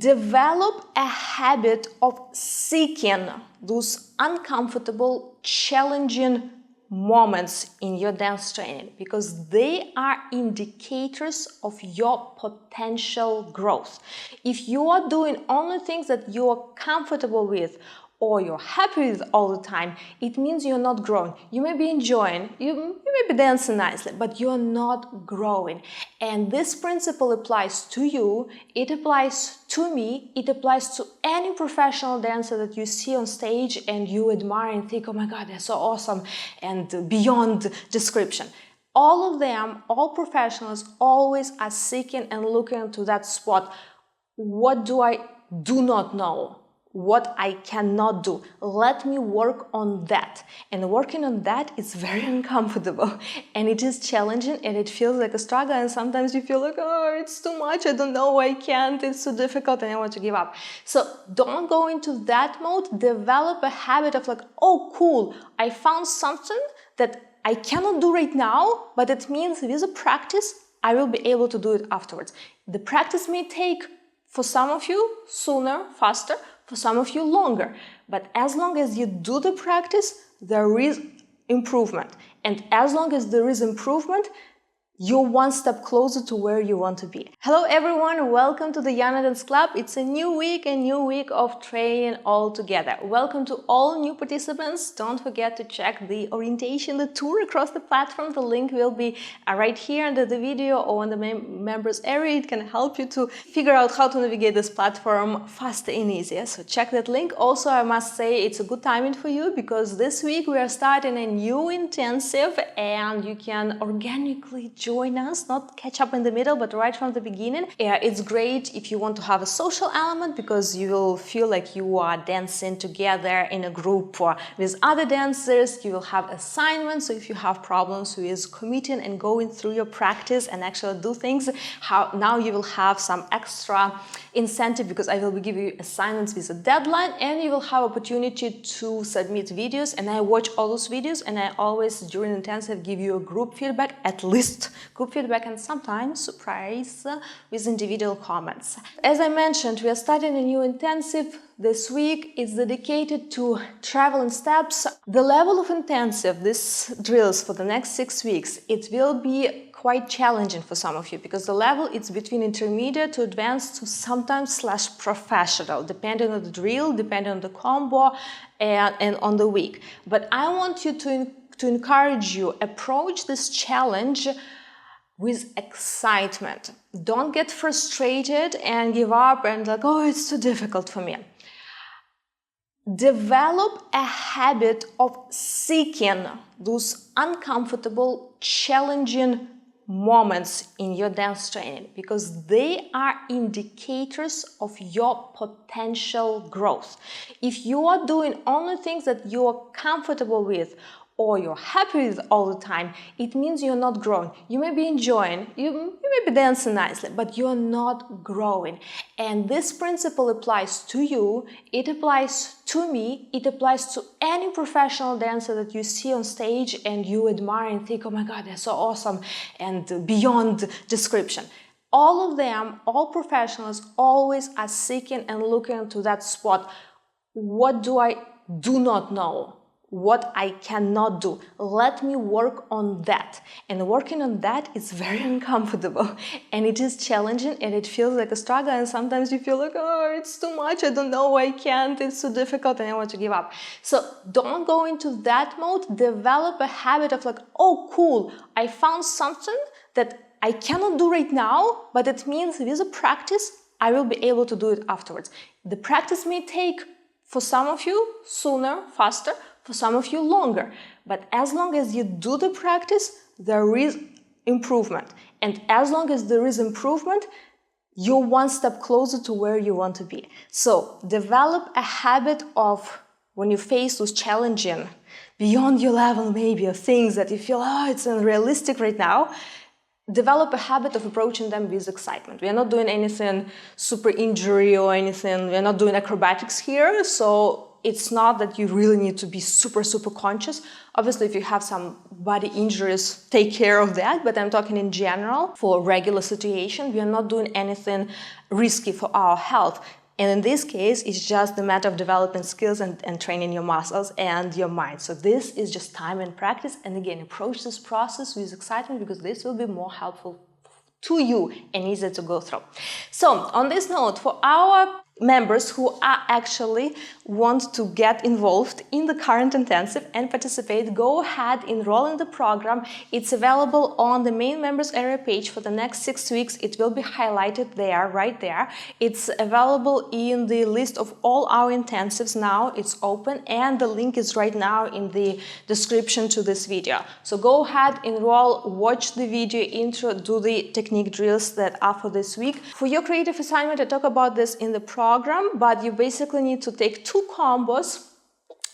Develop a habit of seeking those uncomfortable, challenging moments in your dance training, because they are indicators of your potential growth. If you are doing only things that you are comfortable with or you're happy with all the time, it means you're not growing. You may be enjoying, you may be dancing nicely, but you're not growing. And this principle applies to you, it applies to me, it applies to any professional dancer that you see on stage and you admire and think, oh my God, they're so awesome and beyond description. All of them, all professionals, always are seeking and looking to that spot. What do I do not know? What I cannot do. Let me work on that. And working on that is very uncomfortable and it is challenging and it feels like a struggle, and sometimes you feel like, oh, it's too much, I don't know, I can't, it's too difficult and I want to give up. So don't go into that mode. Develop a habit of like, oh cool, I found something that I cannot do right now, but it means with a practice I will be able to do it afterwards. The practice may take, for some of you, sooner, faster, for some of you longer, but as long as you do the practice, there is improvement. And as long as there is improvement, you're one step closer to where you want to be. Hello everyone, welcome to the Yana Dance Club. It's a new week of training all together. Welcome to all new participants. Don't forget to check the orientation, the tour across the platform. The link will be right here under the video or in the members area. It can help you to figure out how to navigate this platform faster and easier. So check that link. Also, I must say it's a good timing for you because this week we are starting a new intensive and you can organically join us, not catch up in the middle, but right from the beginning. It's great if you want to have a social element because you will feel like you are dancing together in a group with other dancers. You will have assignments, so if you have problems with committing and going through your practice and actually do things, now you will have some extra incentive because I will be giving you assignments with a deadline, and you will have opportunity to submit videos, and I watch all those videos, and I always during intensive give you a group feedback, at least group feedback, and sometimes surprise with individual comments. As I mentioned, we are starting a new intensive this week. It's dedicated to travel in steps. The level of intensive, these drills for the next 6 weeks, it will be quite challenging for some of you because the level is between intermediate to advanced to sometimes / professional, depending on the drill, depending on the combo and on the week. But I want you to encourage you, approach this challenge with excitement. Don't get frustrated and give up and like, oh, it's too difficult for me. Develop a habit of seeking those uncomfortable, challenging moments in your dance training because they are indicators of your potential growth. If you are doing only things that you are comfortable with or you're happy with all the time, it means you're not growing. You may be enjoying, you may be dancing nicely, but you're not growing. And this principle applies to you, it applies to me, it applies to any professional dancer that you see on stage and you admire and think, oh my God, they're so awesome and beyond description. All of them, all professionals, always are seeking and looking to that spot. What do I do not know? What I cannot do. Let me work on that. And working on that is very uncomfortable and it is challenging and it feels like a struggle, and sometimes you feel like, oh, it's too much, I don't know, I can't, it's too difficult and I want to give up. So don't go into that mode. Develop a habit of like, oh cool, I found something that I cannot do right now, but it means with a practice I will be able to do it afterwards. The practice may take, for some of you, sooner, faster, for some of you longer, but as long as you do the practice, there is improvement. And as long as there is improvement, you're one step closer to where you want to be. So develop a habit of, when you face those challenging, beyond your level maybe, of things that you feel, oh, it's unrealistic right now, develop a habit of approaching them with excitement. We are not doing anything super injury or anything, we are not doing acrobatics here, so it's not that you really need to be super conscious. Obviously, if you have some body injuries, take care of that, but I'm talking in general. For regular situation, we are not doing anything risky for our health. And in this case, it's just the matter of developing skills and training your muscles and your mind. So this is just time and practice. And again, approach this process with excitement, because this will be more helpful to you and easier to go through. So on this note, for our members who are actually want to get involved in the current intensive and participate, go ahead, enroll in the program. It's available on the main members area page for the next 6 weeks. It will be highlighted there, right there. It's available in the list of all our intensives now. It's open, and the link is right now in the description to this video. So go ahead, enroll, watch the video intro, do the technique drills that are for this week. For your creative assignment, I talk about this in the program, but you basically need to take 2 combos.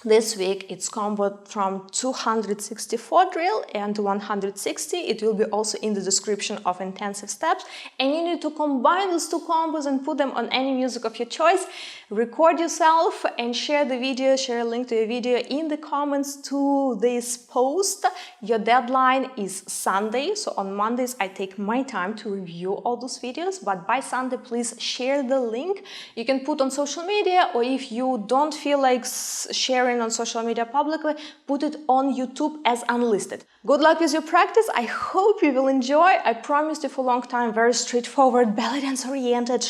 This week it's combo from 264 drill and 160. It will be also in the description of intensive steps, and you need to combine those 2 combos and put them on any music of your choice. Record yourself and share the video, share a link to your video in the comments to this post. Your deadline is Sunday, so on Mondays I take my time to review all those videos, but by Sunday please share the link. You can put on social media, or if you don't feel like sharing on social media publicly, put it on YouTube as unlisted. Good luck with your practice. I hope you will enjoy. I promised you for a long time very straightforward, belly dance oriented,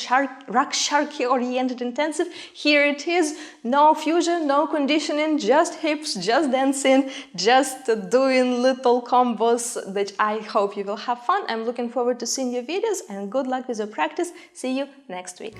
rock sharky oriented intensive. Here it is. No fusion, no conditioning, just hips, just dancing, just doing little combos that I hope you will have fun. I'm looking forward to seeing your videos, and good luck with your practice. See you next week.